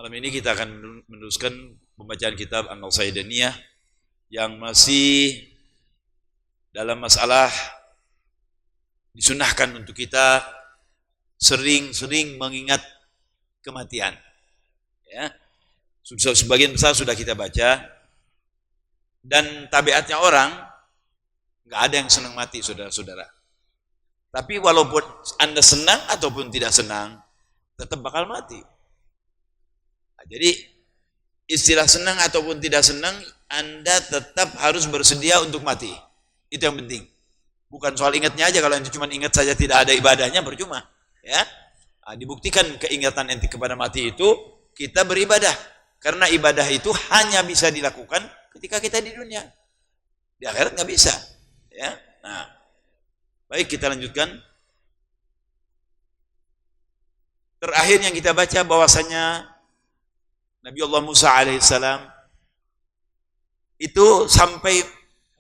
Malam ini kita akan meneruskan pembacaan kitab An-Nasaidaniyah yang masih dalam masalah disunahkan untuk kita sering-sering mengingat kematian. Ya. Sebagian besar sudah kita baca, dan tabiatnya orang nggak ada yang senang mati, saudara-saudara. Tapi walaupun Anda senang ataupun tidak senang, tetap bakal mati. Nah, jadi istilah senang ataupun tidak senang, Anda tetap harus bersedia untuk mati. Itu yang penting. Bukan soal ingatnya aja, kalau ente cuma ingat saja tidak ada ibadahnya, percuma. Ya, nah, dibuktikan keingatan ente kepada mati itu, kita beribadah. Karena ibadah itu hanya bisa dilakukan ketika kita di dunia. Di akhirat nggak bisa. Ya, nah, baik, kita lanjutkan. Terakhir yang kita baca bahwasanya Nabi Allah Musa alaihissalam itu sampai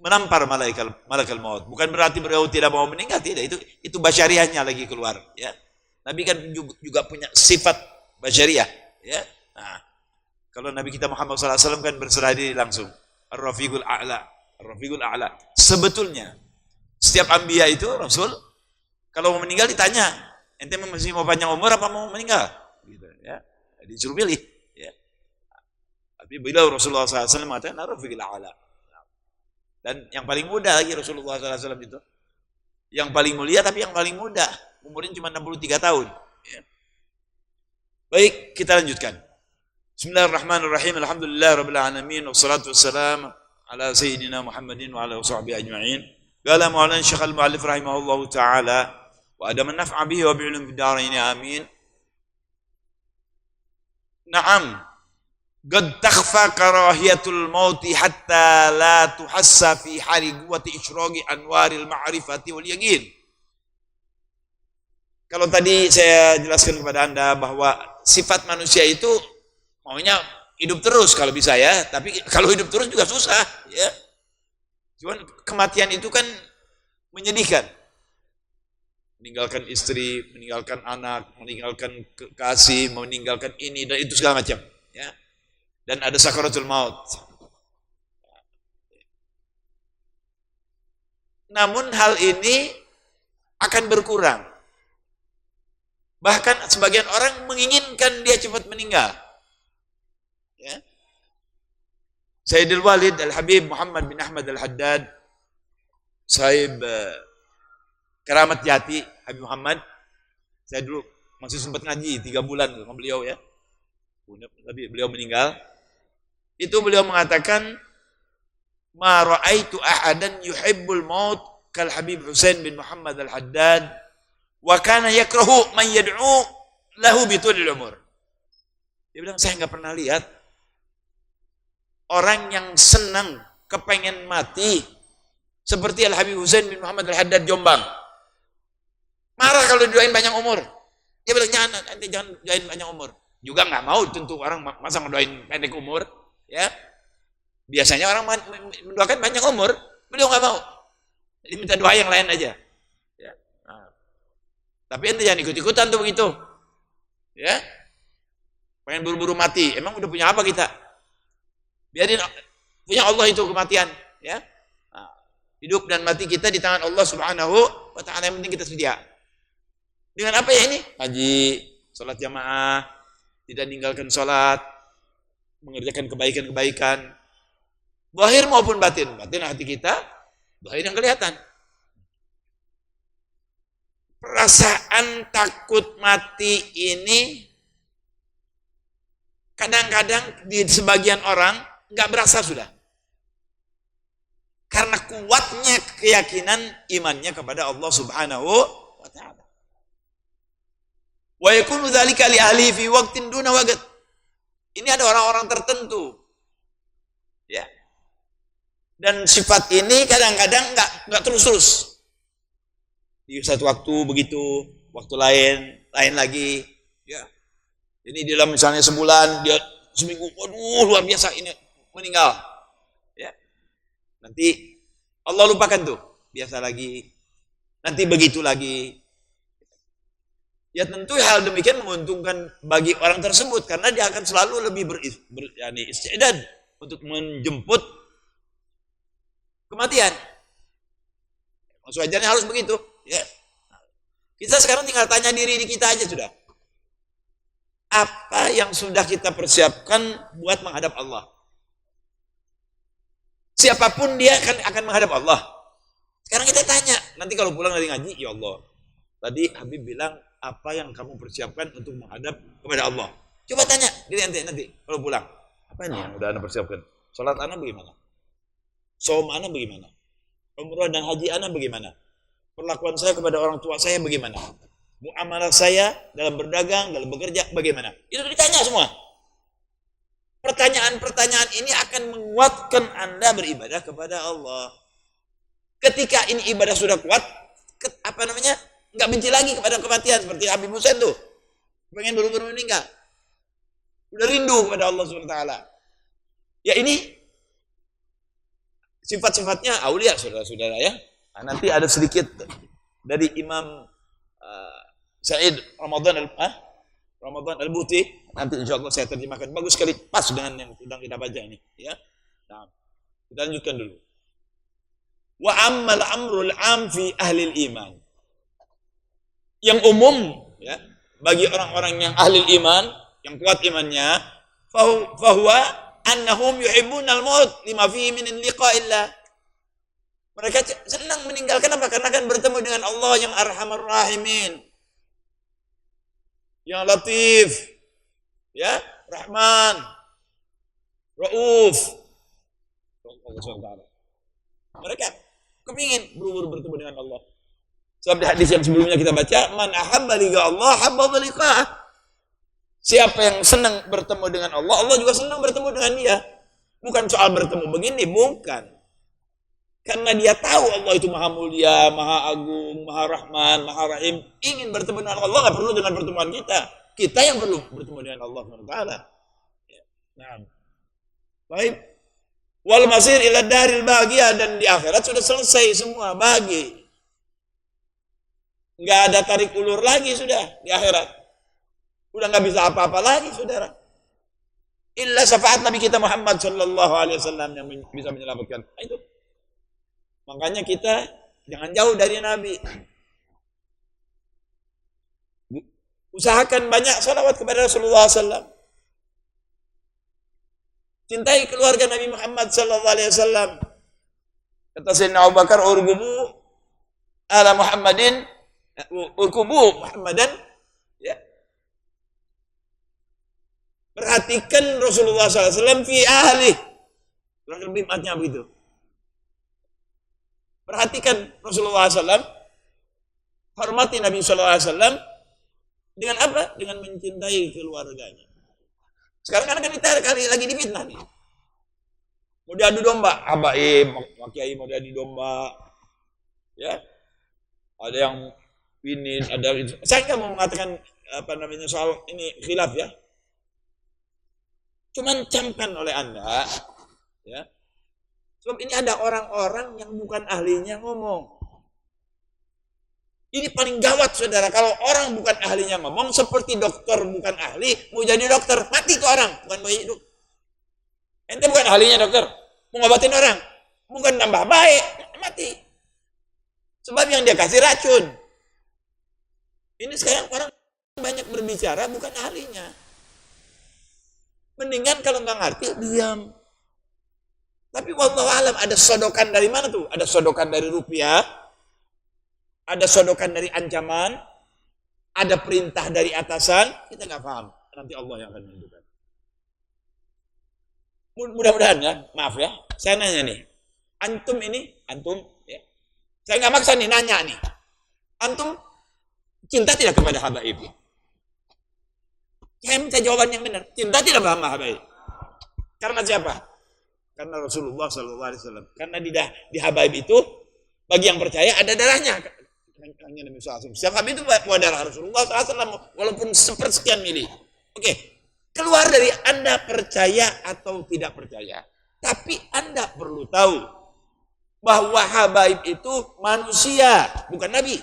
menampar malaikat maut. Bukan berarti beliau tidak mau meninggal, tidak. Itu basyariahnya lagi keluar. Ya, Nabi kan juga punya sifat basyariah. Ya, nah, kalau Nabi kita Muhammad SAW kan berserah diri langsung. Ar-Rafiqul A'la, Ar-Rafiqul A'la. Sebetulnya setiap anbiya itu Rasul kalau mau meninggal ditanya, ente masih mau panjang umur apa mau meninggal? Gitu, ya. Disuruh pilih. Ya. Tapi beliau Rasulullah SAW mengatakan Ar-Rafiqul A'la. Dan yang paling muda lagi Rasulullah SAW itu. Yang paling mulia tapi yang paling muda. Umurnya cuma 63 tahun. Ya. Baik, kita lanjutkan. Bismillahirrahmanirrahim. Alhamdulillah rabbil alamin wassalatu wassalam ala sayyidina Muhammadin wa ala sahbihi ajma'in. Qala Maulana Syekh Al-Mu'allif rahimahullahu taala wa adama naf'a bihi wa bi'ilm fid darain amin. Na'am. Qad takhfa karahiyatul mauti hatta la tuhassa fi hali quwwati isyraqi anwaril ma'rifati wal yaqin. Kalau tadi saya jelaskan kepada Anda bahwa sifat manusia itu maunya hidup terus kalau bisa, ya, tapi kalau hidup terus juga susah, ya. Cuman kematian itu kan menyedihkan. Meninggalkan istri, meninggalkan anak, meninggalkan kekasih, meninggalkan ini dan itu segala macam, ya. Dan ada sakaratul maut. Namun hal ini akan berkurang. Bahkan sebagian orang menginginkan dia cepat meninggal. Ya. Sayyidul Walid Al-Habib Muhammad bin Ahmad Al-Haddad, sahib Keramat Jati Habib Muhammad. Saya dulu masih sempat ngaji 3 bulan sama beliau, ya. Tapi beliau meninggal. Itu beliau mengatakan, ma ra'aitu ahadan yuhibbul maut kal Habib Husain bin Muhammad Al-Haddad wa kana yakrahu man yad'u lahu bitulil umur. Dia bilang, saya nggak pernah lihat orang yang senang kepengen mati seperti Al-Habib Husain bin Muhammad Al-Haddad Jombang. Marah kalau didoain panjang umur. Dia bilang, jangan doain panjang umur. Juga nggak mau tentu orang masa ngedoain pendek umur, ya. Biasanya orang mendoakan panjang umur, beliau nggak mau. Jadi minta doa yang lain aja. Ya. Nah. Tapi ente jangan ikut-ikutan tuh begitu. Ya. Pengen buru-buru mati. Emang udah punya apa kita? Biarin punya Allah itu kematian, ya. Nah, hidup dan mati kita di tangan Allah Subhanahu wa taala, yang penting kita sedia. Dengan apa ya ini? Haji, sholat jamaah, tidak meninggalkan sholat, mengerjakan kebaikan-kebaikan, zahir maupun batin. Batin hati kita, zahir yang kelihatan. Perasaan takut mati ini kadang-kadang di sebagian orang nggak berasa sudah, karena kuatnya keyakinan imannya kepada Allah Subhanahu wa taala. Wa yakunu dzalika li ahli fi waqtin duna waqt. Ini ada orang-orang tertentu, ya. Dan sifat ini kadang-kadang nggak terus-terus. Di satu waktu begitu, waktu lain lagi, ya. Ini dalam misalnya sebulan, dia seminggu, waduh luar biasa ini meninggal, ya. Nanti Allah lupakan tuh, biasa lagi, nanti begitu lagi. Ya tentu hal demikian menguntungkan bagi orang tersebut karena dia akan selalu lebih istidad untuk menjemput kematian. Wajarnya harus begitu. Ya. Kita sekarang tinggal tanya diri kita aja sudah. Apa yang sudah kita persiapkan buat menghadap Allah? Siapapun dia akan menghadap Allah. Sekarang kita tanya, nanti kalau pulang dari ngaji, ya Allah, tadi Habib bilang apa yang kamu persiapkan untuk menghadap kepada Allah? Coba tanya diri nanti kalau pulang. Apa ini yang udah Anda persiapkan? Salat Anda bagaimana? Saum Anda bagaimana? Umrah dan haji Anda bagaimana? Perlakuan saya kepada orang tua saya bagaimana? Muamalah saya dalam berdagang, dalam bekerja bagaimana? Itu ditanya semua. Pertanyaan-pertanyaan ini akan menguatkan Anda beribadah kepada Allah. Ketika ini ibadah sudah kuat, nggak benci lagi kepada kematian seperti Habib Hussein tuh, pengen buru-buru meninggal, udah rindu kepada Allah SWT. Ya ini sifat-sifatnya aulia, saudara-saudara ya. Nah, nanti ada sedikit dari Imam Said Ramadan Al-Buti, nanti insya Allah saya terjemahkan bagus sekali, pas dengan yang sedang kita baca ini. Ya, nah, kita lanjutkan dulu. Wa ammal amrul am fi ahli iman. Yang umum ya bagi orang-orang yang ahli iman, yang kuat imannya, fahuwa annahum yuhibbunal maut lima fihi min liqa'illah. Mereka senang meninggalkan apa? Karena akan bertemu dengan Allah yang Arhamar Rahimin, yang Latif, ya, Rahman, Rauf. Mereka kepingin buru-buru bertemu dengan Allah. Sebab di hadis yang sebelumnya kita baca, man ahabba liqa Allah habba liqa'ah. Siapa yang senang bertemu dengan Allah, Allah juga senang bertemu dengan dia. Bukan soal bertemu begini, bukan. Karena dia tahu Allah itu maha mulia, maha agung, maha rahman, maha rahim. Ingin bertemu dengan Allah, nggak perlu dengan pertemuan kita. Kita yang perlu bertemu dengan Allah SWT. Nah, baik. Wal masir ila daril bahagia, dan di akhirat sudah selesai semua bagi. Nggak ada tarik ulur lagi sudah di akhirat. Udah nggak bisa apa-apa lagi, saudara. Illa syafaat Nabi kita Muhammad Sallallahu Alaihi Wasallam yang bisa menyelamatkan. Itu. Makanya kita jangan jauh dari Nabi. Usahakan banyak salawat kepada Rasulullah SAW. Cintai keluarga Nabi Muhammad Sallallahu Alaihi Wasallam. Kata Sayyidina Abu Bakar, urgubu ala Muhammadin, urgubu Muhammadan. Ya. Perhatikan Rasulullah SAW fi ahli. Kurang lebih maknanya begitu. Perhatikan Rasulullah SAW, hormati Nabi SAW dengan apa? Dengan mencintai keluarganya. Sekarang kan kita kali lagi difitnah nih. Mau diadu domba, habaib, kiai mau diadu domba, ya. Ada yang finish, ada yang... Saya nggak mau mengatakan soal ini khilaf ya. Cuman camkan oleh Anda, ya. Sebab ini ada orang-orang yang bukan ahlinya ngomong. Ini paling gawat, saudara. Kalau orang bukan ahlinya ngomong, seperti dokter bukan ahli, mau jadi dokter, mati tuh orang, bukan baik hidup. Ente bukan ahlinya dokter, mau ngobatin orang, bukan tambah baik, mati. Sebab yang dia kasih racun. Ini sekarang orang banyak berbicara, bukan ahlinya. Mendingan kalau nggak ngerti, diam. Tapi wallahu alam, ada sodokan dari mana tuh? Ada sodokan dari rupiah, ada sodokan dari ancaman, ada perintah dari atasan, kita nggak paham. Nanti Allah yang akan menentukan. Mudah-mudahan ya, maaf ya, saya nanya nih, antum, ya. Saya nggak maksa nih, nanya nih, antum cinta tidak kepada habaib? Saya minta jawaban yang benar, cinta tidak sama habaib? Karena siapa? Karena Rasulullah SAW. Karena di habaib itu, bagi yang percaya ada darahnya. Hanya Nabi SAW. Setiap habaib itu bawa darah Rasulullah SAW, walaupun sepersekian mili. Oke, keluar dari Anda percaya atau tidak percaya. Tapi Anda perlu tahu bahwa habaib itu manusia, bukan Nabi.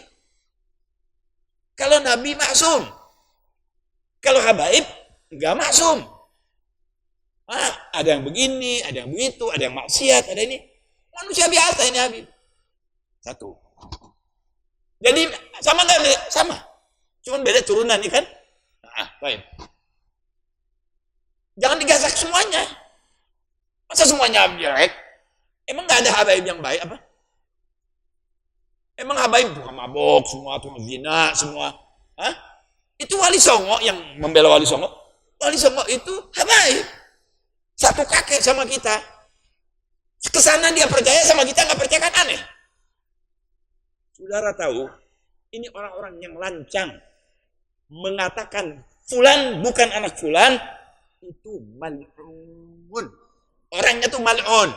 Kalau Nabi maksum. Kalau habaib enggak maksum. Ada yang begini, ada yang begitu, ada yang maksiat, ada ini. Manusia biasa ini Habib. Satu. Jadi sama enggak? Sama. Cuman beda turunan nih kan? Baik. Jangan digasak semuanya. Masa semuanya jelek? Emang enggak ada habaib yang baik apa? Emang habaib tukang mabok, semua tukang zina, semua. Itu Wali Songo yang membela Wali Songo. Wali Songo itu habaib. Satu kakek sama kita. Kesana dia percaya, sama kita nggak percaya, kan aneh. Saudara tahu, ini orang-orang yang lancang mengatakan fulan bukan anak fulan, itu mal'un. Orangnya tuh mal'un.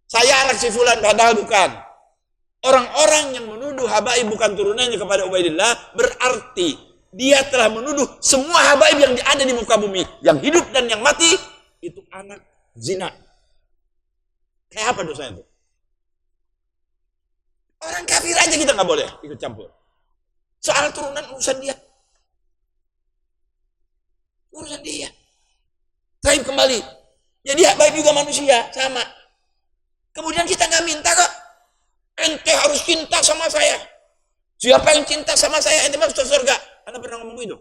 Saya anak si fulan, padahal bukan. Orang-orang yang menuduh habaib bukan turunannya kepada Ubaidillah, berarti dia telah menuduh semua habaib yang ada di muka bumi, yang hidup dan yang mati, itu anak zina. Kayak apa dosanya itu? Orang kafir aja kita nggak boleh ikut campur. Soal turunan urusan dia. Urusan dia. Taib kembali. Jadi habaib juga manusia, sama. Kemudian kita nggak minta kok. Ente harus cinta sama saya. Siapa yang cinta sama saya, ente masuk surga. Anda pernah ngomong begitu?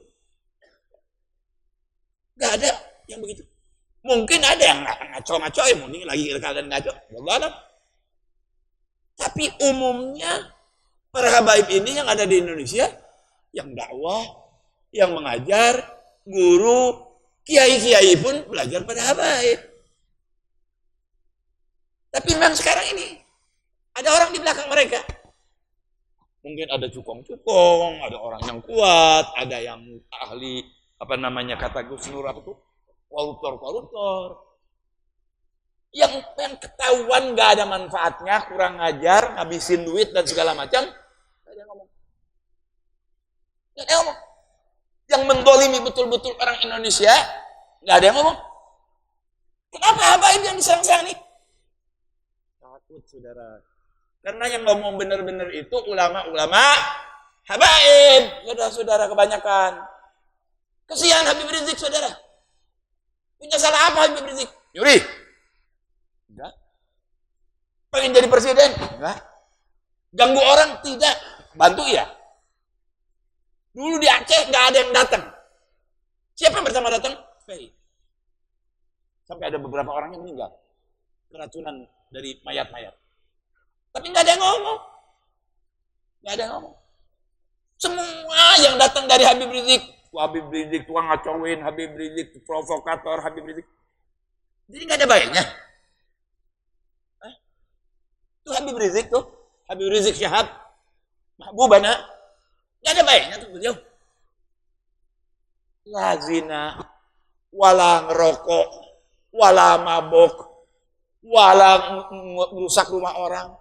Gak ada yang begitu. Mungkin ada yang ngaco-ngaco, ya mungkin lagi kalian ngaco. Wallahualam. Tapi umumnya para habaib ini yang ada di Indonesia, yang dakwah, yang mengajar, guru, kiai-kiai pun belajar pada habaib. Tapi memang sekarang ini ada orang di belakang mereka. Mungkin ada cukong-cukong, ada orang yang kuat, ada yang ahli, kata Gus Nur, koruptor. Yang ketahuan gak ada manfaatnya, kurang ngajar, ngabisin duit dan segala macam, gak ada yang ngomong. Gak ada yang ngomong. Yang mendolimi betul-betul orang Indonesia, gak ada yang ngomong. Kenapa habaib yang diserang-serang nih? Takut, saudara. Karena yang ngomong benar-benar itu ulama-ulama habaib. Saudara-saudara kebanyakan. Kesian Habib Rizik, saudara. Punya salah apa Habib Rizik? Nyuri? Enggak. Pengen jadi presiden? Enggak. Ganggu orang? Tidak. Bantu ya. Dulu di Aceh nggak ada yang datang. Siapa yang pertama datang? Ferry. Sampai ada beberapa orang yang meninggal. Keracunan dari mayat-mayat. Tapi nggak ada yang ngomong. Nggak ada yang ngomong. Semua yang datang dari Habib Rizik. Habib Rizik tukang ngacauin, Habib Rizik provokator, Habib Rizik. Jadi nggak ada baiknya. Itu Habib Rizik tuh. Habib Rizik Syahab. Mahbubana. Nggak ada baiknya tuh beliau. La zina. Wala ngerokok. Wala mabok. Wala merusak rumah orang.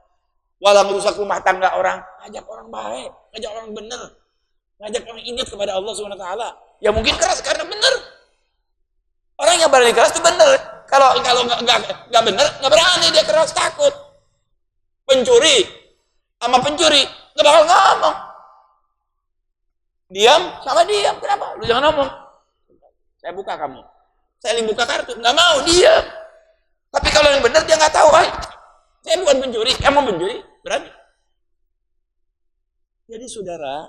Walau merusak rumah tangga orang, ngajak orang baik, ngajak orang benar, ngajak orang ingat kepada Allah SWT. Ya mungkin keras karena benar. Orang yang berani keras itu benar. Kalau nggak benar, nggak berani dia keras, takut. Pencuri sama pencuri nggak bakal ngomong. Diam sama diam, kenapa? Lu jangan ngomong. Saya buka kamu, saya buka kartu, nggak mau diam. Tapi kalau yang benar dia nggak tahu, saya bukan pencuri, kamu pencuri. Berani. Jadi saudara,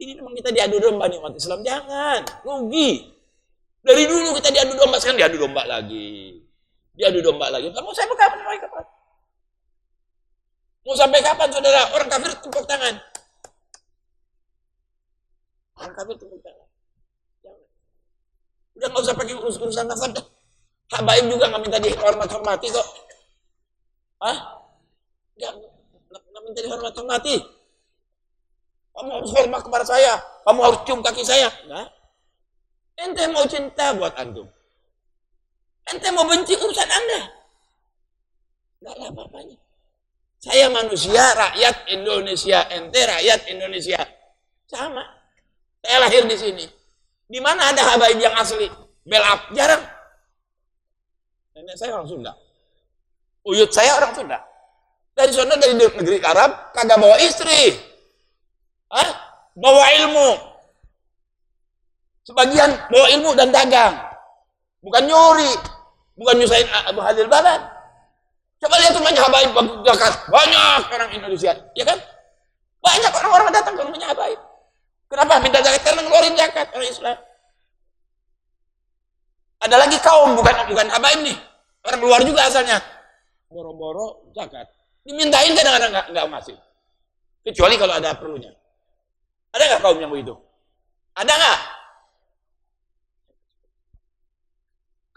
ini memang kita diadu domba nih umat Islam. Jangan, rugi. Dari dulu kita diadu domba, sekarang diadu domba lagi. Diadu domba lagi. Kamu sampai kapan? Mau sampai kapan saudara? Orang kafir tepuk tangan. Orang kafir tepuk tangan. Jangan. Udah nggak usah pakai urusan nasab. Habaib juga nggak minta dihormati kok. Nggak minta dihormati. Kamu harus hormat kepada saya. Kamu harus cium kaki saya. Enggak. Ente mau cinta buat antum. Ente mau benci urusan Anda. Enggak ada apa-apanya. Saya manusia, rakyat Indonesia. Ente rakyat Indonesia. Sama. Saya lahir di sini. Di mana ada habaib yang asli? Belap. Jarang. Nenek saya orang Sunda. Uyut saya orang Sunda. Dari sana dari negeri Arab kagak bawa istri. bawa ilmu. Sebagian bawa ilmu dan dagang. Bukan nyuri. Bukan nyusahin Abu Halil Balad. Coba lihat rumahnya Habaib zakat. Banyak orang Indonesia. Ya kan? Banyak orang-orang datang ke rumahnya Habaib. Kenapa minta zakat? Karena ngeluarin zakat orang Islam. Ada lagi kaum bukan Habaib nih. Orang luar juga asalnya. Boro-boro zakat. Dimintain kadang-kadang nggak ngasih. Kecuali kalau ada perlunya. Ada nggak kaum yang begitu? Ada nggak?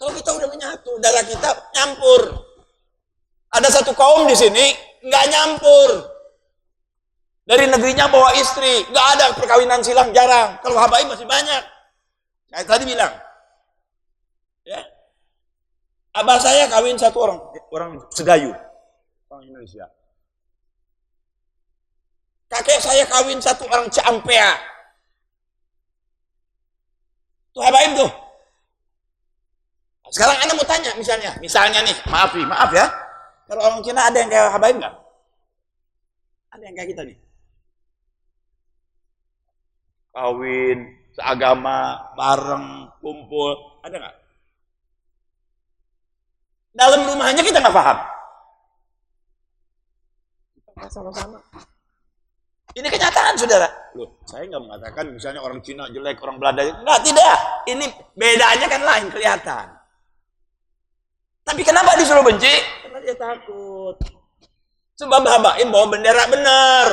Kalau kita udah menyatu, darah kita nyampur. Ada satu kaum di sini nggak nyampur. Dari negerinya bawa istri, nggak ada perkawinan silang, jarang. Kalau Habaib masih banyak. Saya tadi bilang, ya, abah saya kawin satu orang Segayu, orang Indonesia. Kakek saya kawin satu orang Ciampea. Tuh Habaib tuh. Sekarang Anda mau tanya misalnya nih, maaf ya. Kalau orang Cina ada yang kayak Habaib nggak? Ada yang kayak kita nih. Kawin, seagama, bareng, kumpul, ada nggak? Dalam rumahnya kita nggak paham. Kita sama-sama. Ini kenyataan, saudara. Loh, saya nggak mengatakan misalnya orang Cina jelek, orang Belanda jelek. Nggak, tidak. Ini bedanya kan lain, kelihatan. Tapi kenapa disuruh benci? Karena dia takut. Sebab Habaib bawa bendera benar.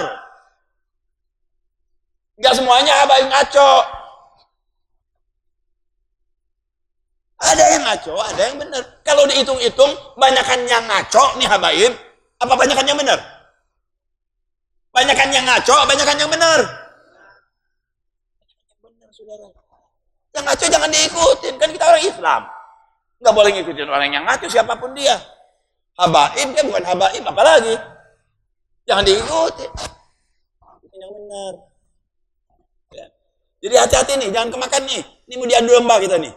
Nggak semuanya Habaib ngaco. Ada yang ngaco, ada yang benar. Kalau dihitung-hitung, banyakan yang ngaco nih Habaib, apa banyakan yang benar? Banyakan yang ngaco, banyakan yang benar. Benar, saudara. Yang ngaco jangan diikutin, kan kita orang Islam. Nggak boleh ngikutin orang yang ngaco siapapun dia. Habaib dia bukan Habaib, apalagi. Jangan diikutin. Ikutin yang benar. Ya. Jadi hati-hati nih, jangan kemakan nih. Ini mau diadu domba kita nih.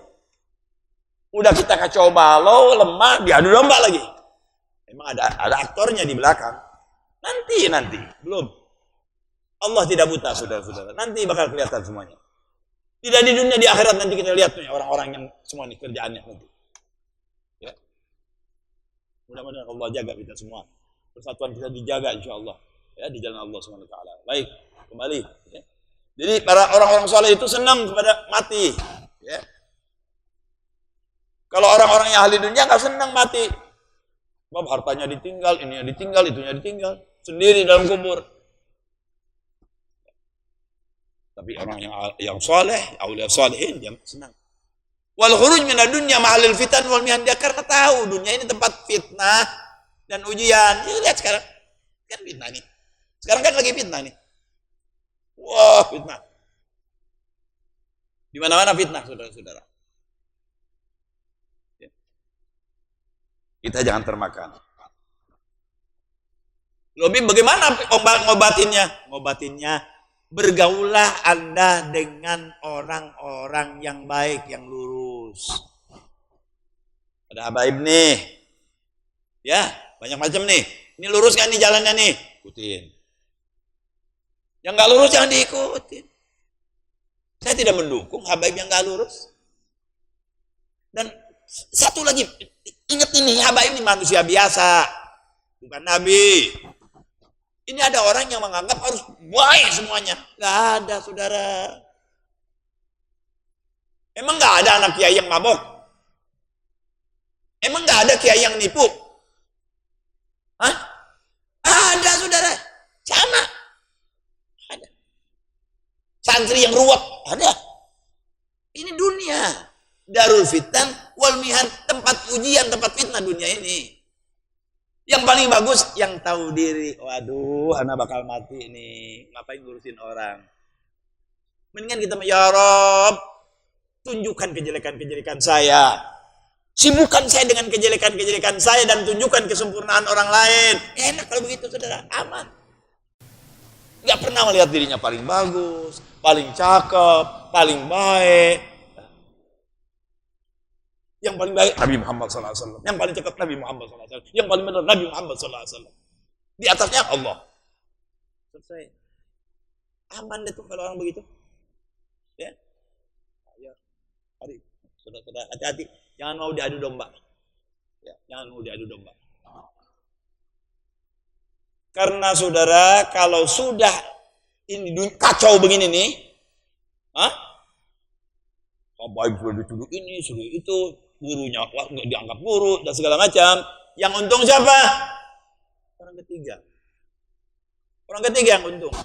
Udah kita kacau balau, lemah, diadu domba lagi. Emang ada aktornya di belakang. Nanti, belum. Allah tidak buta, saudara-saudara. Nanti bakal kelihatan semuanya. Tidak di dunia, di akhirat nanti kita lihat nih orang-orang yang semua nih kerjaannya nanti. Ya. Mudah-mudahan Allah jaga kita semua. Persatuan kita dijaga insya Allah. Ya, di jalan Allah SWT. Baik, kembali. Ya. Jadi para orang-orang soleh itu senang kepada mati. Ya. Kalau orang-orang yang ahli dunia nggak senang mati. Sebab hartanya ditinggal, ininya ditinggal, itunya ditinggal. Sendiri dalam kubur. Tapi orang yang soleh, aulia solehin, dia senang. Wal khuruj min dunya ma'alil fitan wal mihan, dia karena tahu dunia ini tempat fitnah dan ujian. Ya, lihat sekarang kan fitnah nih. Sekarang kan lagi fitnah nih. Wah, fitnah. Di mana-mana fitnah, saudara-saudara. Kita jangan termakan. Lebih bagaimana ngobatinnya? Bergaulah Anda dengan orang-orang yang baik, yang lurus. Ada Habaib nih. Ya, banyak macam nih. Ini lurus kan nih jalannya nih? Ikutin. Yang nggak lurus jangan diikutin. Saya tidak mendukung Habaib yang nggak lurus. Dan satu lagi, ingat ini, Habaib ini manusia biasa, bukan Nabi. Ini ada orang yang menganggap harus baik semuanya. Gak ada, saudara. Emang gak ada anak kiai yang mabok? Emang gak ada kiai yang nipu? Hah? Ada, saudara. Sama. Ada. Santri yang ruwet? Ada. Ini dunia. Darul fitan wal mihan, tempat ujian, tempat fitnah dunia ini. Yang paling bagus yang tahu diri. Waduh, anak bakal mati nih. Ngapain ngurusin orang? Mendingan kita ya Rob, tunjukkan kejelekan-kejelekan saya. Sibukkan saya dengan kejelekan-kejelekan saya dan tunjukkan kesempurnaan orang lain. Enak kalau begitu, saudara. Aman. Gak pernah melihat dirinya paling bagus, paling cakep, paling baik. Yang paling baik Nabi Muhammad SAW. Yang paling cakep Nabi Muhammad SAW. Yang paling benar Nabi Muhammad SAW. Di atasnya Allah. Selesai. Aman deh tuh kalau orang begitu. Ya. Ya. Saudara-saudara, hati-hati. Jangan mau diadu domba. Ya, jangan mau diadu domba. Karena saudara, kalau sudah ini kacau begini nih, baik sudah dituduh ini, sudah itu, gurunya nggak dianggap guru dan segala macam. Yang untung siapa? Orang ketiga. Orang ketiga yang untung.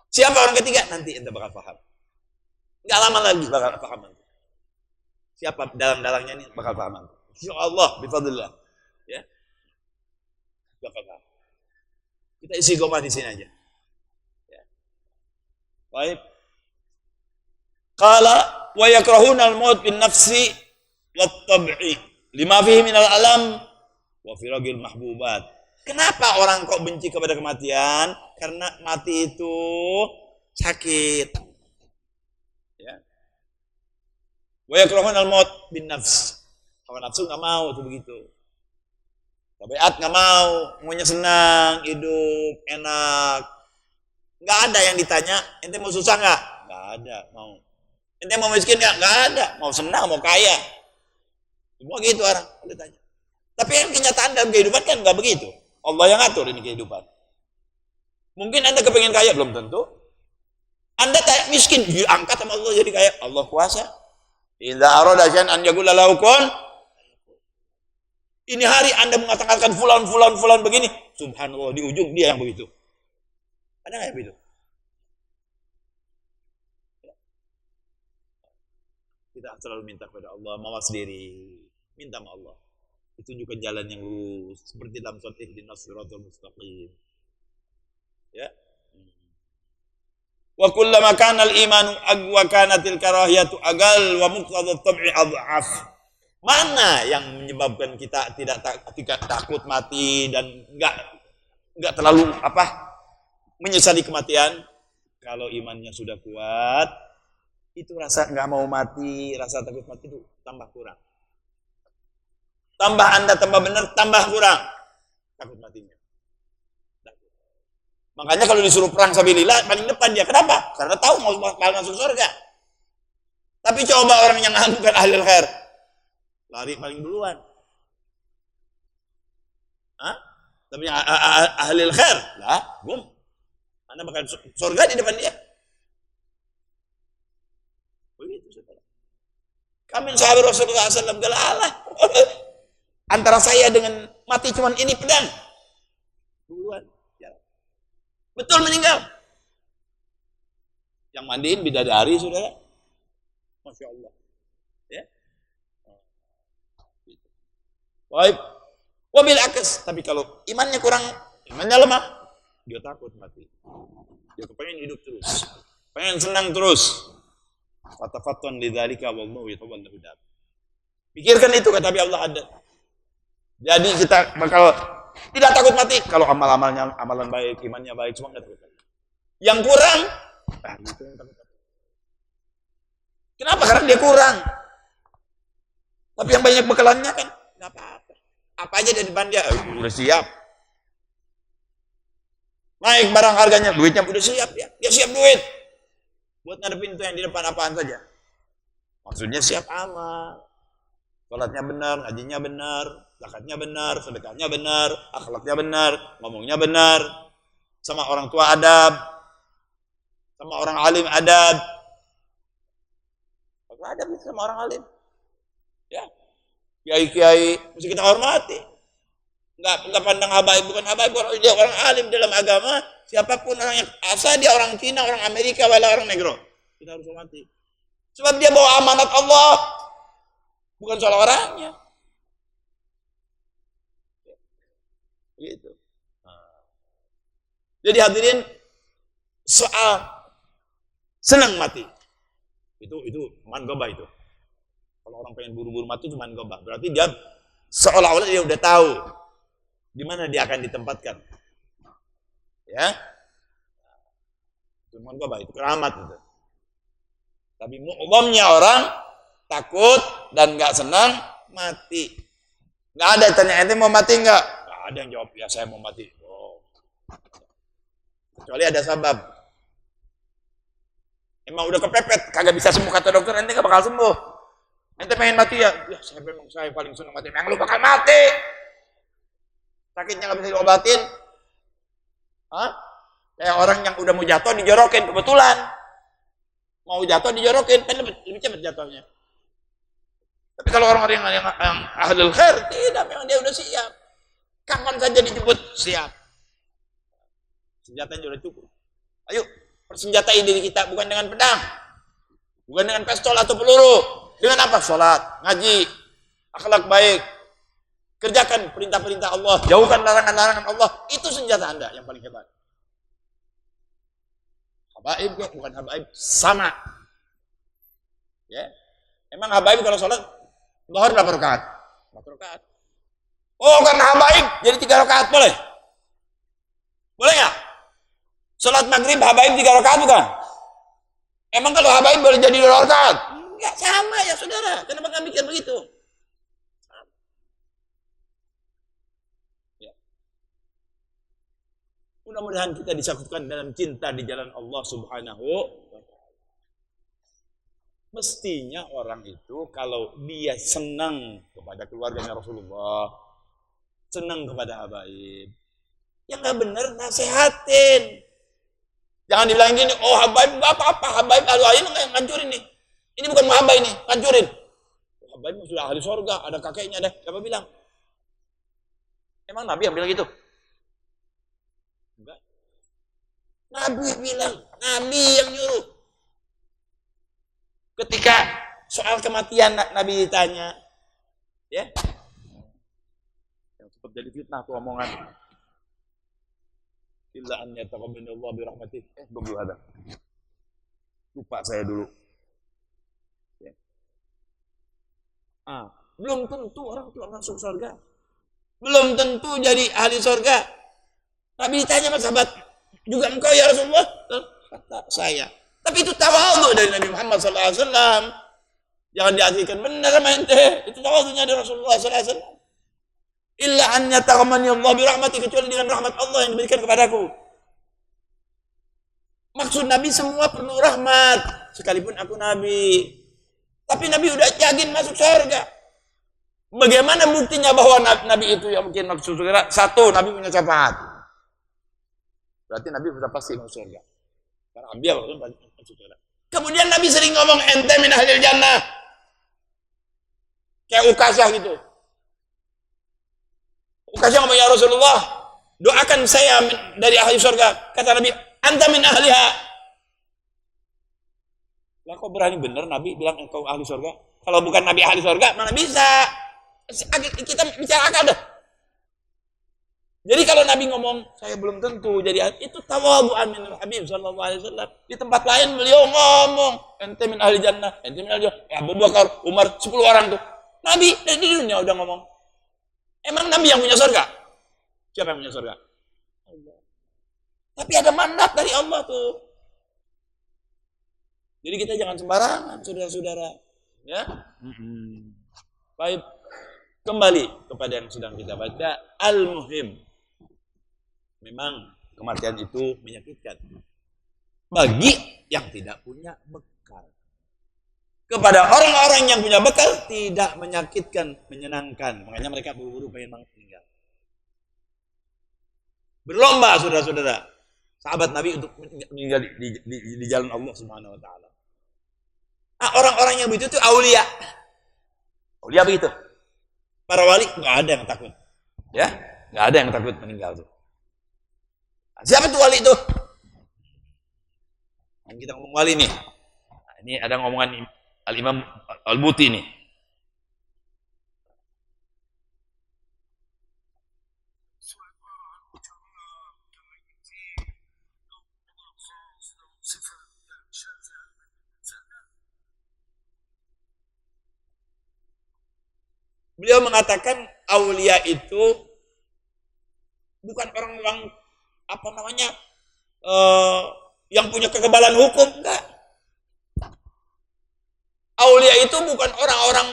Siapa orang ketiga? Nanti anda bakal paham. Nggak lama lagi bakal paham nanti. Siapa dalang-dalangnya ini bakal paham nanti. Insyaallah, bifadlillah. Ya. Bakal paham. Kita isi gomah di sini aja. Ya. Baik. Qala wa yakrahuna al-maut bin nafsi wat tab'i lima fihi min al-alam wa firagil mahbubat. Kenapa orang kok benci kepada kematian? Karena mati itu sakit. Ya. Wa yakrahuna al-maut bin nafs. Hawa nafsu enggak mau tuh begitu. Tabiat nggak maunya senang, hidup enak. Nggak ada yang ditanya, ente mau susah nggak? Nggak ada, mau. Ente mau miskin nggak? Nggak ada, mau senang, mau kaya. Semua gitu orang ditanya. Tapi yang kenyataan dalam kehidupan kan nggak begitu. Allah yang atur ini kehidupan. Mungkin anda kepengen kaya, belum tentu. Anda kayak miskin, diangkat sama Allah jadi kaya. Allah kuasa. Idza arada syai'an an yaqula lahu kun. Ini hari anda mengatakan fulan begini, subhanallah di ujung dia yang begitu. Ada nggak yang begitu? Kita selalu minta kepada Allah, mawas diri, minta sama Allah. Ditunjukkan jalan yang lurus, seperti dalam surat ihdinas siratal mustaqim. Ya. Wa kullama kana al-imanu aqwa kanatil karahiyatu agal wa muqtadha at-tab'i adhaf. Mana yang menyebabkan kita tidak takut mati dan enggak terlalu menyesali kematian? Kalau imannya sudah kuat, itu rasa enggak mau mati, rasa takut mati itu tambah kurang. Tambah anda tambah benar, tambah kurang takut matinya. Makanya kalau disuruh perang sabilillah paling depan dia. Kenapa? Karena tahu mau masuk surga. Tapi coba orang yang bukan ahli khair, lari paling duluan. Tapi ahli khair, lah, bum. Anda bakal surga di depan dia. Begitu saudara. Kami sahabat Rasulullah SAW galalah. Antara saya dengan mati cuman ini pedang. Duluan. Ya. Betul meninggal. Yang mandiin bidadari saudara. Masya Allah. Ya. Baik. Wabil akes. Tapi kalau imannya kurang, imannya lemah, dia takut mati. Dia kepengen hidup terus. Pengen senang terus. Fatafatun lidzalika wallahu yatawallahu hidayah. Pikirkan itu kata Allah ada. Jadi kita bakal tidak takut mati kalau amal-amalnya amalan baik, imannya baik, semua enggak takut. Yang kurang, itu yang takut. Kenapa? Karena dia kurang. Tapi yang banyak bekalannya kan enggak apa-apa. Apa aja dari depan dia udah siap. Naik barang harganya, duitnya udah siap ya. Dia siap duit. Buat ngadepin itu yang di depan apaan saja. Maksudnya siap amal. Salatnya benar, ngajinya benar, zakatnya benar, sedekahnya benar, akhlaknya benar, ngomongnya benar, sama orang tua adab, sama orang alim adab. Adab sama orang alim. Ya. Kiai-kiai mesti kita hormati. Enggak pandang habaib, bukan habaib, dia orang alim dalam agama, siapapun orang yang asal dia orang Cina, orang Amerika, wala orang negro. Kita harus hormati. Sebab dia bawa amanat Allah. Bukan soal orangnya. Gitu. Jadi hadirin, soal senang mati. Itu man gobah itu. Kalau orang pengen buru-buru mati cuma man gobah. Berarti dia seolah-olah dia udah tahu di mana dia akan ditempatkan. Ya. Itu man gobah, itu keramat itu. Tapi umumnya orang takut dan nggak senang mati. Nggak ada tanya ente mau mati nggak? Nggak ada yang jawab ya saya mau mati. Oh. Kecuali ada sabab. udah kepepet, kagak bisa sembuh kata dokter, ente gak bakal sembuh. Ente pengen mati ya? Ya saya paling senang mati. Memang lu bakal mati. Sakitnya gak bisa diobatin. Hah? Kayak orang yang udah mau jatuh dijorokin, kebetulan. Mau jatuh dijorokin, kan lebih cepat jatuhnya. Tapi kalau orang-orang yang ahlul khair, tidak, memang dia udah siap. Kapan saja dijemput, siap. Senjatanya udah cukup. Ayo, persenjatai diri kita bukan dengan pedang, bukan dengan pistol atau peluru. Dengan apa? Sholat, ngaji, akhlak baik, kerjakan perintah-perintah Allah, jauhkan larangan-larangan Allah. Itu senjata Anda yang paling hebat. Habaib bukan habaib, sama. Ya, emang habaib kalau sholat zuhur berapa rakaat? 4 rakaat. Oh, karena habaib jadi 3 rakaat boleh? Boleh nggak? Sholat maghrib habaib 3 rakaat bukan? Emang kalau habaib boleh jadi 2 rakaat? Enggak, sama ya saudara. Kenapa nggak mikir begitu? Ya. Mudah-mudahan kita disatukan dalam cinta di jalan Allah Subhanahu wa ta'ala. Mestinya orang itu kalau dia senang kepada keluarganya Rasulullah, senang kepada habaib, yang nggak benar nasehatin. Jangan dibilang gini, oh habaib nggak apa-apa, habaib lalu yang ngancurin nih. Ini bukan habaib nih, ngancurin. Habaib sudah ahli surga, ada kakeknya, ada siapa bilang? Emang Nabi yang bilang gitu? Enggak. Nabi bilang, Nabi yang nyuruh. Ketika soal kematian Nabi ditanya, ya, yang sempat jadi fitnah tuh omongan. Illa an yataqabbalallahu bi rahmatih. Belum ada. Lupa saya dulu. Ya. Belum tentu orang itu masuk surga. Belum tentu jadi ahli surga. Nabi ditanya sama sahabat, juga engkau ya Rasulullah? Kata saya. Tapi itu tawadhu dari Nabi Muhammad SAW. Jangan diartikan benar sama ente. Itu tawadhunya dari Rasulullah SAW. Illa an yataghammani Allah bi rahmati, kecuali dengan rahmat Allah yang diberikan kepadaku. Maksud Nabi semua perlu rahmat, sekalipun aku Nabi. Tapi Nabi udah yakin masuk surga. Bagaimana buktinya bahwa Nabi itu yang mungkin masuk surga? Satu, Nabi punya syafaat. Berarti Nabi sudah pasti masuk surga. Karena ambil masuk surga. Kemudian Nabi sering ngomong ente min ahlil jannah. Kayak Ukasah gitu. Ukasha ngomong, ya Rasulullah, doakan saya dari ahli surga. Kata Nabi, anta min ahliha. Lah kok berani bener Nabi bilang engkau ahli surga? Kalau bukan Nabi ahli surga, mana bisa? Kita bicara akal dah. Jadi kalau Nabi ngomong, saya belum tentu jadi itu tawadhu'an min Habib sallallahu alaihi wasallam. Di tempat lain beliau ngomong, ente min ahli jannah, ente min ahli jannah. Abu Bakar, Umar, 10 orang tuh. Nabi dari dunia udah ngomong. Emang Nabi yang punya surga? Siapa yang punya surga? Allah. Tapi ada mandat dari Allah tuh. Jadi kita jangan sembarangan, saudara-saudara. Ya. Baik. Kembali kepada yang sedang kita baca. Al-muhim. Memang kematian itu menyakitkan. Bagi yang tidak punya bekal. Kepada orang-orang yang punya bekal tidak menyakitkan, menyenangkan. Makanya mereka buru-buru pengen meninggal. Berlomba saudara-saudara, sahabat Nabi untuk meninggal di jalan Allah Subhanahu wa taala. Orang-orang yang begitu itu aulia. Aulia begitu. Para wali nggak ada yang takut. Ya, nggak ada yang takut meninggal tuh. Siapa tuh wali itu? Kita ngomong wali nih. Nah, ini ada ngomongan Al-Imam Al-Buti nih. Beliau mengatakan aulia itu bukan orang-orang apa namanya yang punya kekebalan hukum, enggak. Aulia itu bukan orang-orang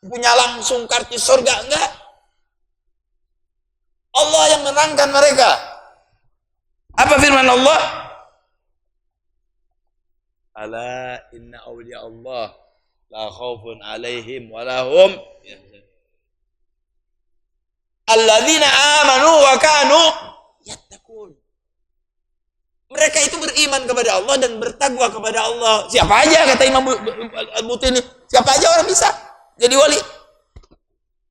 punya langsung karcis surga, enggak. Allah yang menerangkan mereka. Apa firman Allah? Ala inna awliya Allah la khaufun alaihim wa lahum alladzina amanu wa kanu yattaqun. Mereka itu beriman kepada Allah dan bertakwa kepada Allah. Siapa aja, kata Imam Al-Buti ini, siapa aja orang bisa jadi wali.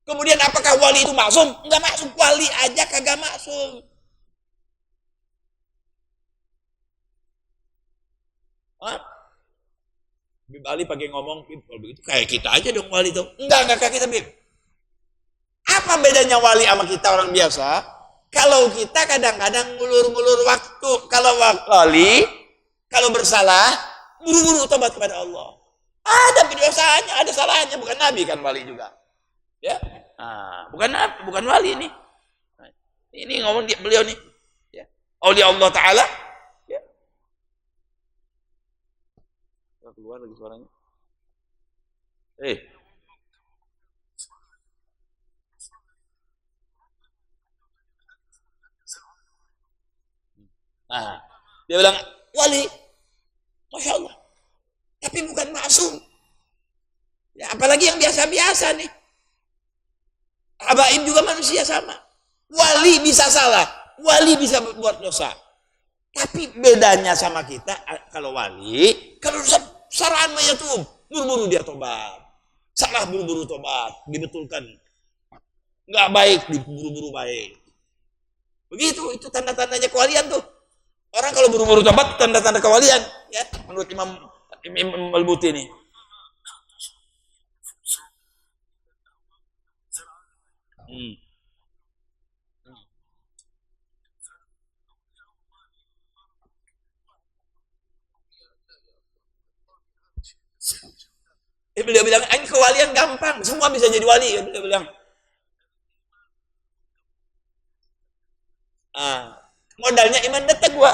Kemudian apakah wali itu maksum? Enggak maksum. Wali aja kagak maksum. Hah? Bib Ali pakai ngomong, kalau begitu kayak kita aja dong wali itu. Enggak kayak kita, Bib. Apa bedanya wali sama kita orang biasa? Kalau kita kadang-kadang ngulur-ngulur waktu. Kalau wali, kalau bersalah, buru-buru tobat kepada Allah. Ada dosanya, ada salahnya. Bukan Nabi kan wali juga. Ya, bukan wali ini. Ini ngomong beliau nih. Ya. Aulia Allah Ta'ala. Ya. Keluar lagi suaranya. Dia bilang, wali, Masya Allah. Tapi bukan maksum. Ya, apalagi yang biasa-biasa nih. Habaib juga manusia sama. Wali bisa salah. Wali bisa buat dosa. Tapi bedanya sama kita, kalau wali, kalau saraan mayatum, buru-buru dia tobat. Salah buru-buru tobat. Dibetulkan. Nggak baik, buru-buru baik. Begitu, itu tanda-tandanya kewalian tuh. Orang kalau buru-buru tobat, tanda-tanda kewalian. Ya, menurut Imam Al-Buti ini. Beliau bilang, ini kewalian gampang, semua bisa jadi wali. Beliau bilang, modalnya iman dan takwa.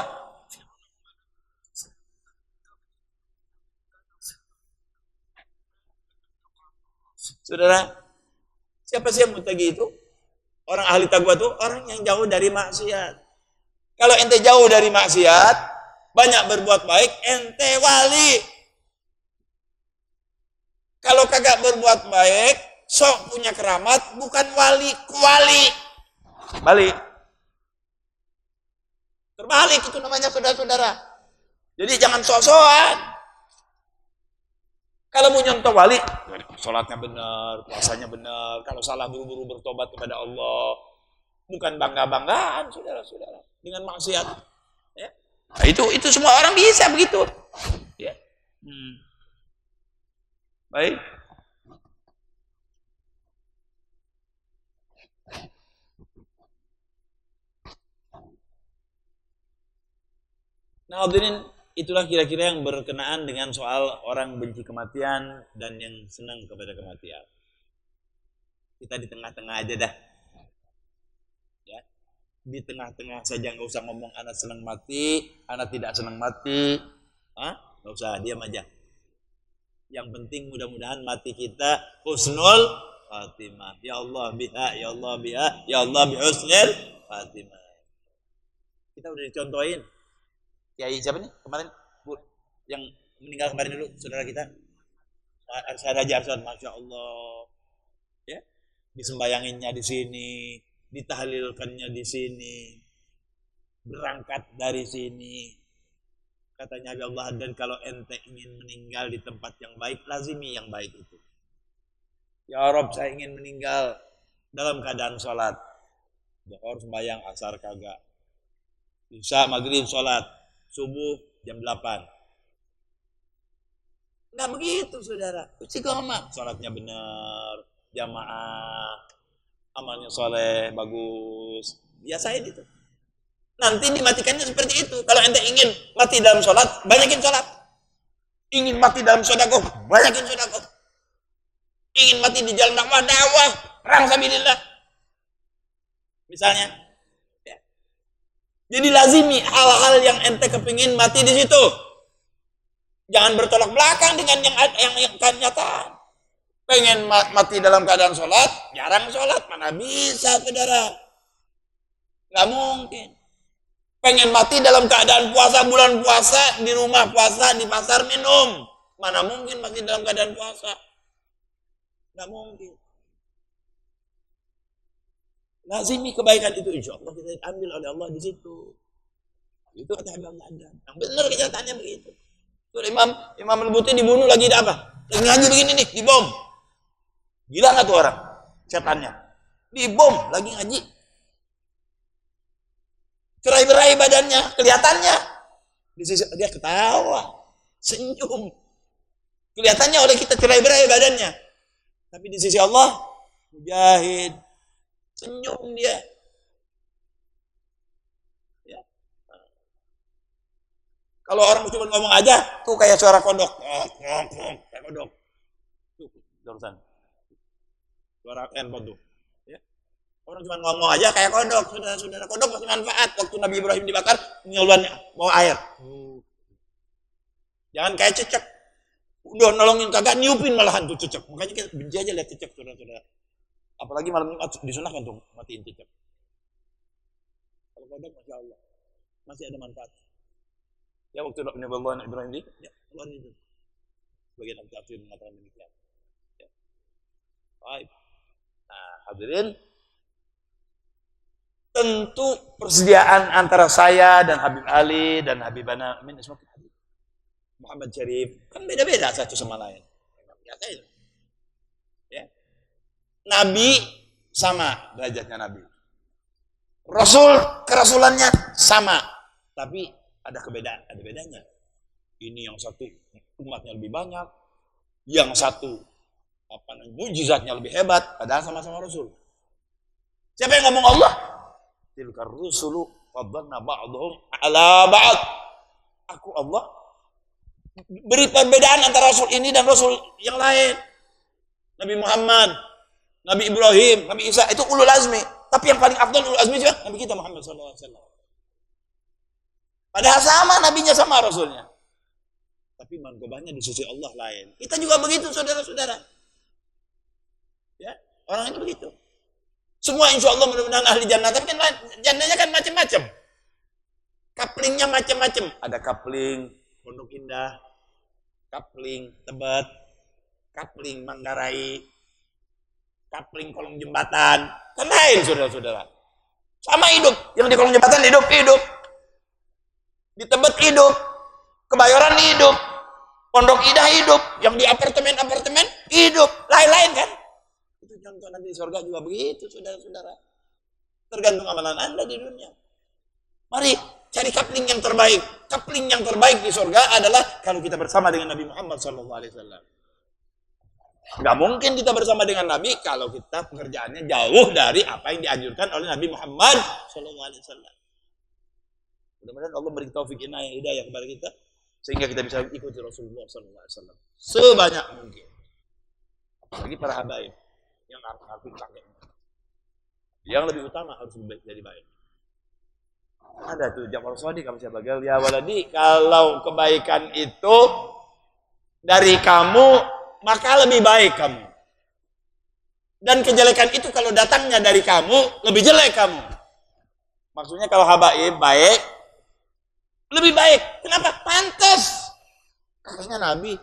Saudara, siapa sih yang muttaqi itu? Orang ahli takwa itu orang yang jauh dari maksiat. Kalau ente jauh dari maksiat, banyak berbuat baik, ente wali. Kalau kagak berbuat baik, sok punya keramat, bukan wali, kuali. Balik. Terbalik itu namanya, saudara-saudara. Jadi jangan sok-sokan. Kalau mau nyontoh wali, sholatnya benar, puasanya benar. Kalau salah buru-buru bertobat kepada Allah. Bukan bangga-banggaan, saudara-saudara. Dengan maksiat. Ya. Nah, itu semua orang bisa begitu. Ya. Baik. Nah, hadirin, itulah kira-kira yang berkenaan dengan soal orang benci kematian dan yang senang kepada kematian. Kita di tengah-tengah aja dah. Ya. Di tengah-tengah saja, nggak usah ngomong anak senang mati, anak tidak senang mati. Nggak usah, diam aja. Yang penting mudah-mudahan mati kita husnul khatimah. Ya Allah biha, ya Allah biha, ya Allah bihusnul khatimah. Kita udah dicontohin. Kiai siapa nih kemarin yang meninggal kemarin dulu, saudara kita Raja Arsyad, Masya Allah, ya, disembayanginnya di sini, ditahlilkannya di sini, berangkat dari sini. Katanya Allah, dan kalau ente ingin meninggal di tempat yang baik, lazimi yang baik itu. Ya Rob, saya ingin meninggal dalam keadaan sholat. Zuhur sembahyang, asar kagak, isya maghrib sholat, subuh jam 8. Nggak begitu, saudara. Istiqomah, sholatnya benar, jamaah, amalnya soleh, bagus. Biasain itu. Nanti dimatikannya seperti itu. Kalau ente ingin mati dalam sholat, banyakin sholat. Ingin mati dalam sedekah, banyakin sedekah. Ingin mati di jalan dakwah, perang sabilillah. Misalnya. Ya. Jadi lazimi hal-hal yang ente kepingin mati di situ. Jangan bertolak belakang dengan yang kenyataan. Pengen mati dalam keadaan sholat, jarang sholat, mana bisa, saudara. Nggak mungkin. Pengen mati dalam keadaan puasa, bulan puasa, di rumah puasa, di pasar minum. Mana mungkin mati dalam keadaan puasa? Nggak mungkin. Lazimi kebaikan itu, insya Allah kita ambil oleh Allah di situ. Itu kata Habib Adam. Yang benar kenyataannya begitu. Tuh Imam Al-Buti dibunuh lagi apa? Lagi ngaji begini nih, dibom. Gila nggak tuh orang? Setannya. Dibom, lagi ngaji. Cerai-berai badannya, kelihatannya. Dia ketawa, senyum. Kelihatannya oleh kita cerai-berai badannya. Tapi di sisi Allah, mujahid, senyum dia. Ya. Kalau orang cuma ngomong aja, tuh kayak suara kodok. Kayak kodok. Tuh, barusan. Suara handphone tuh. Orang cuma ngomong aja kayak kodok, saudara-saudara. Kodok masih manfaat. Waktu Nabi Ibrahim dibakar, nyeluannya bawa air. Jangan kayak cecek. Udah nolongin kagak, niupin malahan tuh cecek. Makanya kita benci aja lihat cecek, saudara-saudara. Apalagi malam Jumat disunahkan tuh matiin cecek. Kalau kodok, Masya Allah, masih ada manfaat. Ya waktu Nabi Ibrahim di, ya keluar itu. Bagian tafsir mengatakan demikian. Ya. Baik. Nah, hadirin. Tentu persediaan antara saya dan Habib Ali dan Habibana Amin Muhammad Syarif kan beda-beda satu sama lain. Ya. Nabi sama derajatnya Nabi. Rasul kerasulannya sama, tapi ada kebedaan, ada bedanya. Ini yang satu umatnya lebih banyak, yang satu mujizatnya lebih hebat, padahal sama-sama Rasul. Siapa yang ngomong Allah? Tilkar rusulu faddalna ba'dhum ala ba'd. Aku Allah beri perbedaan antara Rasul ini dan Rasul yang lain. Nabi Muhammad, Nabi Ibrahim, Nabi Isa itu ulul azmi. Tapi yang paling afdal ulul azmi juga Nabi kita Muhammad SAW. Padahal sama nabinya sama Rasulnya. Tapi manqabahnya di sisi Allah lain. Kita juga begitu saudara-saudara. Ya, orang itu begitu. Semua insya Allah mudah-mudahan ahli jannah. Tapi kan jannahnya kan macam-macam. Kaplingnya macam-macam. Ada kapling Pondok Indah, kapling Tebet, kapling Manggarai, kapling kolong jembatan. Kan lain saudara-saudara. Sama hidup. Yang di kolong jembatan hidup. Di Tebet hidup. Kebayoran hidup. Pondok Indah hidup. Yang di apartemen hidup. Lain-lain kan. Contoh nanti di surga juga begitu, saudara-saudara. Tergantung amalan Anda di dunia. Mari cari kapling yang terbaik. Kapling yang terbaik di surga adalah kalau kita bersama dengan Nabi Muhammad SAW. Nggak mungkin kita bersama dengan Nabi kalau kita pekerjaannya jauh dari apa yang dianjurkan oleh Nabi Muhammad SAW. Mudah-mudahan Allah beri taufik hidayah kepada kita sehingga kita bisa ikuti Rasulullah SAW sebanyak mungkin. Bagi para habaib yang ngaku kakek. Yang lebih utama harus lebih baik dari baik. Ada tuh Ja'far Shadiq kamu siapa gal ya waladi, kalau kebaikan itu dari kamu maka lebih baik kamu. Dan kejelekan itu kalau datangnya dari kamu lebih jelek kamu. Maksudnya kalau habaib baik lebih baik. Kenapa? Pantas. Kakaknya Nabi.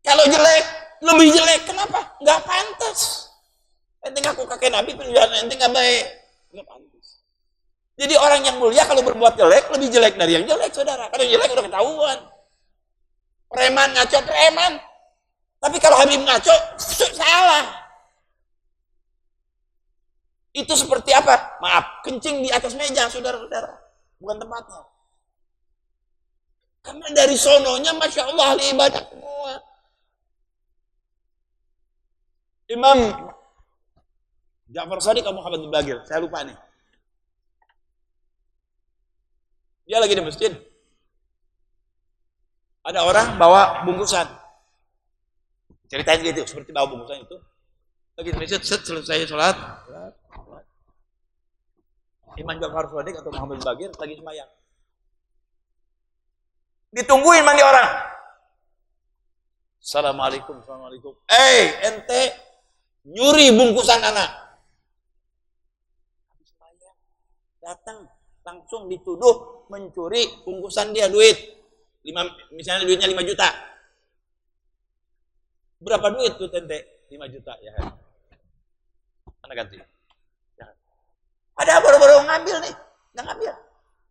Kalau jelek lebih jelek, kenapa? Nggak pantas. Ente ngaku kakek Nabi, penjualan ente nggak baik. Nggak pantas. Jadi orang yang mulia kalau berbuat jelek, lebih jelek dari yang jelek, saudara. Karena yang jelek udah ketahuan. Preman ngaco, preman. Tapi kalau Habib ngaco, salah. Itu seperti apa? Maaf, kencing di atas meja, saudara-saudara. Bukan tempatnya. Karena dari sononya, Masya Allah, ahli ibadah semua. Imam Ja'far Shadiq atau Muhammad bin Bagir, saya lupa nih. Dia lagi di masjid. Ada orang bawa bungkusan. Ceritain gitu, seperti bawa bungkusan itu. Lagi di masjid, selesai sholat. Imam Ja'far Shadiq atau Muhammad bin Bagir lagi sembahyang. Ditungguin mandi orang. Assalamualaikum. Ente nyuri bungkusan anak. Datang langsung dituduh mencuri bungkusan dia duit. Misalnya duitnya 5 juta. Berapa duit tuh tente? 5 juta ya kan. Mana ganti? Ya. Ada baru-baru ngambil nih. Nggak ngambil.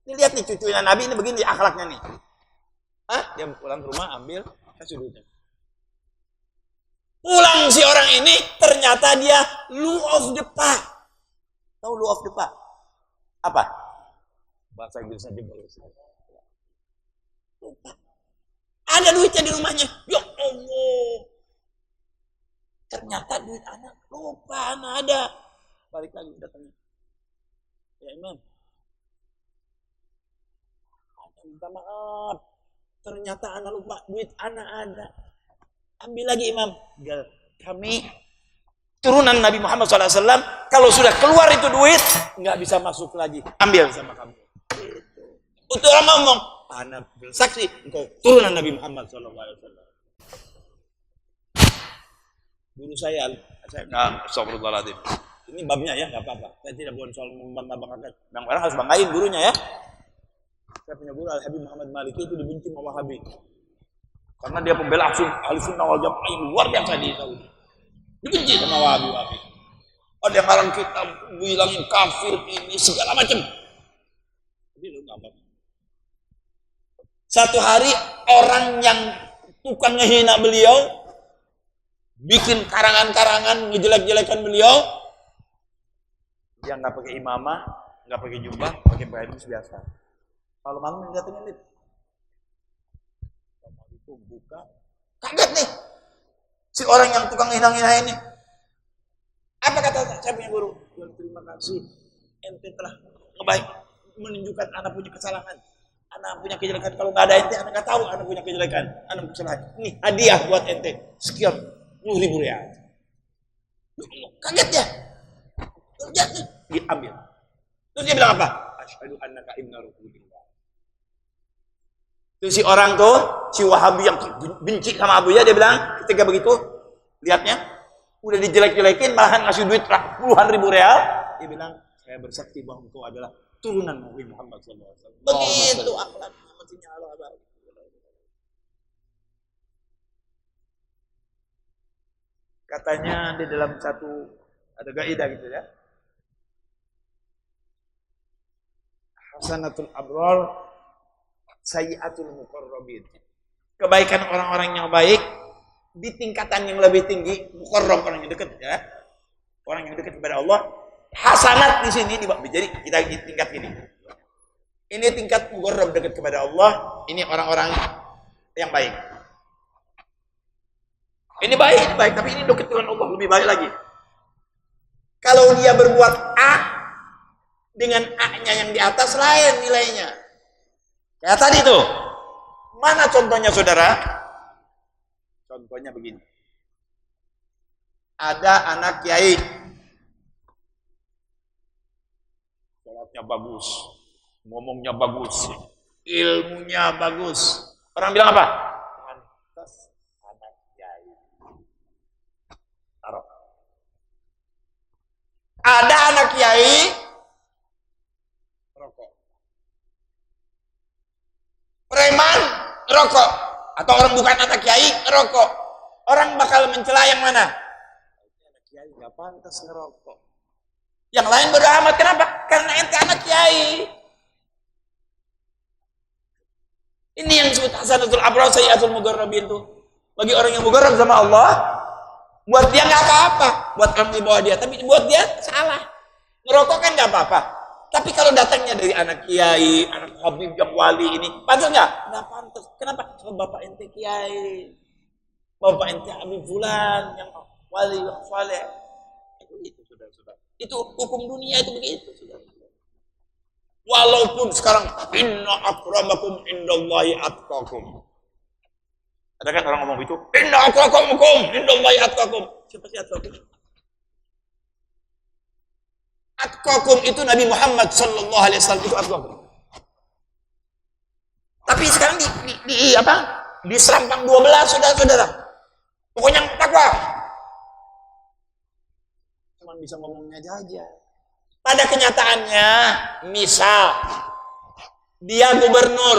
Ini lihat nih cucunya Nabi ini begini akhlaknya nih. Dia pulang ke rumah ambil kasih duitnya. Pulang si orang ini ternyata dia Lou of the Park. Tahu Lou of the Park? Apa? Bahasa Inggris aja bagus. Lupa. Ada duitnya di rumahnya. Ya Allah. Ternyata duit anak lupa, anak ada. Balik lagi datangnya. Ya Imam. Minta maaf. Ternyata anak lupa, duit anak ada. Ambil lagi Imam. Kami turunan Nabi Muhammad SAW, kalau sudah keluar itu duit, nggak bisa masuk lagi. Ambil sama kamu. Untuk orang ngomong, anak bersaksi, engkau turunan Nabi Muhammad SAW. Guru saya nggak, astagfirullahaladzim. Ini babnya ya, nggak apa-apa. Saya tidak boleh soal membanggakan. Yang orang harus banggain gurunya ya. Saya punya guru Al-Habib Muhammad Maliki itu dibenci sama Wahabi. Karena dia pembela Ahlussunnah wal Jamaah yang luar biasa di Saudi. Dibenci sama Wahabi. Ada yang ngarang kitab bilangin kafir ini segala macam. Jadi lu nggak apa-apa. Satu hari orang yang tukang ngehina beliau, bikin karangan-karangan ngejelek-jelekan beliau, dia nggak pakai imamah, nggak pakai jubah, pakai baju biasa. Kalau malam datangnya lihat, itu buka, kaget nih, si orang yang tukang ngehina-ngehina ini. Apa kata saya punya guru? Terima kasih, ente telah ngebaik, menunjukkan anak punya kesalahan, anak punya kejelekan. Kalau nggak ada ente, anak nggak tahu anak punya kejelekan, anak punya kesalahan. Ini hadiah buat ente, sekian 10.000 riyal. Kaget ya, terjadi, diambil. Terus dia bilang apa? Asyhadu annaka ibnu Rasulillah. Itu si orang tuh, si Wahabi yang benci sama Abuya, dia bilang ketika begitu, lihatnya udah dijelek-jelekin, malahan ngasih duit puluhan ribu real, dia bilang saya bersaksi bahwa engkau adalah turunan Nabi Muhammad SAW. Begitu akhlaknya, mestinya Allah. Katanya di dalam satu ada kaidah gitu ya. Hasanatul abrar sayyiatul muqarrabin. Kebaikan orang-orang yang baik di tingkatan yang lebih tinggi, muqarrab orang yang dekat ya. Orang yang dekat kepada Allah. Hasanat di sini jadi kita di tingkat ini. Ini tingkat muqarrab dekat kepada Allah, ini orang-orang yang baik. Ini baik, tapi ini dekat dengan Allah lebih baik lagi. Kalau dia berbuat A dengan A-nya yang di atas lain nilainya. Kayak tadi tuh. Mana contohnya saudara? Contohnya begini. Ada anak kiai. Sholatnya bagus. Ngomongnya bagus. Ilmunya bagus. Orang bilang apa? Pantas anak kiai. Taruh. Ada anak kiai rokok. Preman rokok. Atau orang bukan anak kiai rokok. Orang bakal mencela yang mana? Anak kiai gak pantas ngerokok. Yang lain bodo amat. Kenapa? Karena ente anak kiai. Ini yang disebut hasanatul abrar sayyiatul muqarrabin itu. Bagi orang yang muqarrab sama Allah, buat dia nggak apa-apa, buat orang di bawah dia, tapi buat dia salah. Ngerokok kan nggak apa-apa. Tapi kalau datangnya dari anak kiai, anak habib yang wali ini, pantas nggak? Nggak pantas. Kenapa? Sebab bapak ente kiai, bapak ente habib fulan yang wali yang saleh. Itu saudara-saudara. Itu hukum dunia itu begitu, saudara. Walaupun sekarang inna akramakum indallahi atqakum. Ada kan orang ngomong itu, inna akramakum indallahi atqakum. Siapa sih atqakum? Atqakum itu Nabi Muhammad sallallahu alaihi wasallam itu atqakum. Tapi sekarang di Serampang 12 saudara-saudara. Pokoknya takwa. Cuman bisa ngomongnya aja. Pada kenyataannya, misal dia gubernur,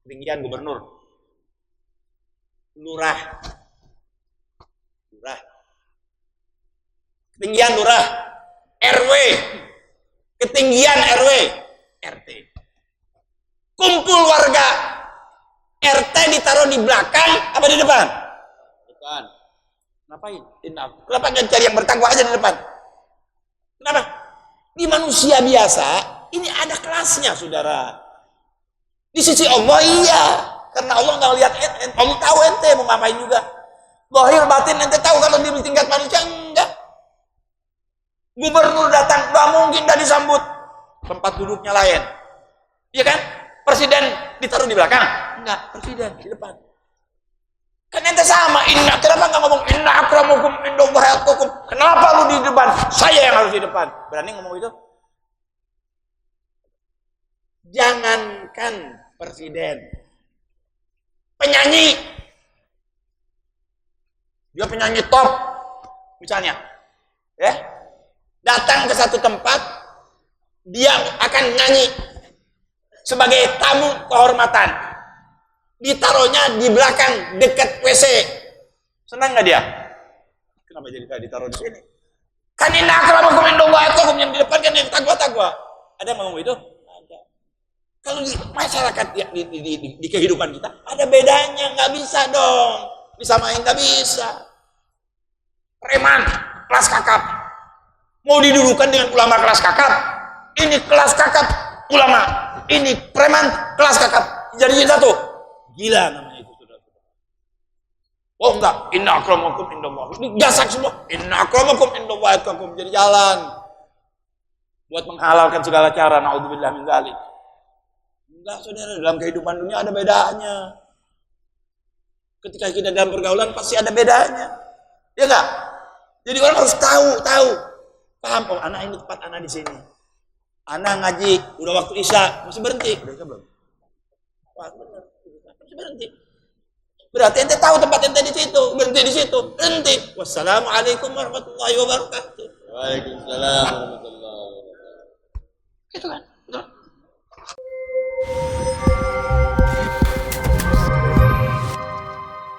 ketinggian gubernur, lurah, ketinggian lurah, RW, ketinggian RW, RT. Kumpul warga, RT ditaruh di belakang apa di depan? Depan. Ngapain? Kenapa nggak cari yang bertakwa aja di depan? Kenapa? Di manusia biasa, ini ada kelasnya, saudara. Di sisi Allah iya, karena Allah nggak lihat ente, Allah tahu ente mau ngapain juga. Zahir batin ente tahu, kalau di tingkat manusia enggak. Gubernur datang, nggak mungkin nggak disambut. Tempat duduknya lain, iya kan? Presiden ditaruh di belakang? Enggak, presiden di depan. Kan ente sama, kenapa nggak ngomong inna akramakum indallahi atqakum? Kenapa lu di depan? Saya yang harus di depan. Berani ngomong itu? Jangankan presiden, penyanyi, dia penyanyi top, misalnya, ya, datang ke satu tempat, dia akan nyanyi sebagai tamu kehormatan, ditaruhnya di belakang dekat WC, senang nggak dia? Kenapa jadi kayak ditaruh di sini? Kan inna akramakum indallahi atqakum, yang di depan kan yang takwa. Ada yang ngomong itu? Ada. Kalau di masyarakat di kehidupan kita ada bedanya, nggak bisa dong disamain, nggak bisa. Preman kelas kakap mau didudukan dengan ulama kelas kakap, ini kelas kakap ulama, ini preman kelas kakap, jadi satu, gila namanya itu, saudara. Oh enggak, inna akramakum indallahi, ini gasak semua, inna akramakum indallahi atqakum, jadi jalan buat menghalalkan segala cara. Naudzubillah min dzalik. Enggak, saudara, dalam kehidupan dunia ada bedanya. Ketika kita dalam pergaulan pasti ada bedanya, ya enggak? Jadi orang harus tahu, paham. Oh, anak ini tempat anak di sini. Anak ngaji, udah waktu isya, masih berhenti. Udah isya belum? Wah, benar. Masih berhenti. Berarti ente tahu tempat ente di situ, berhenti di situ, berhenti. Wassalamualaikum warahmatullahi wabarakatuh. Waalaikumsalam warahmatullahi wabarakatuh. Gitu kan?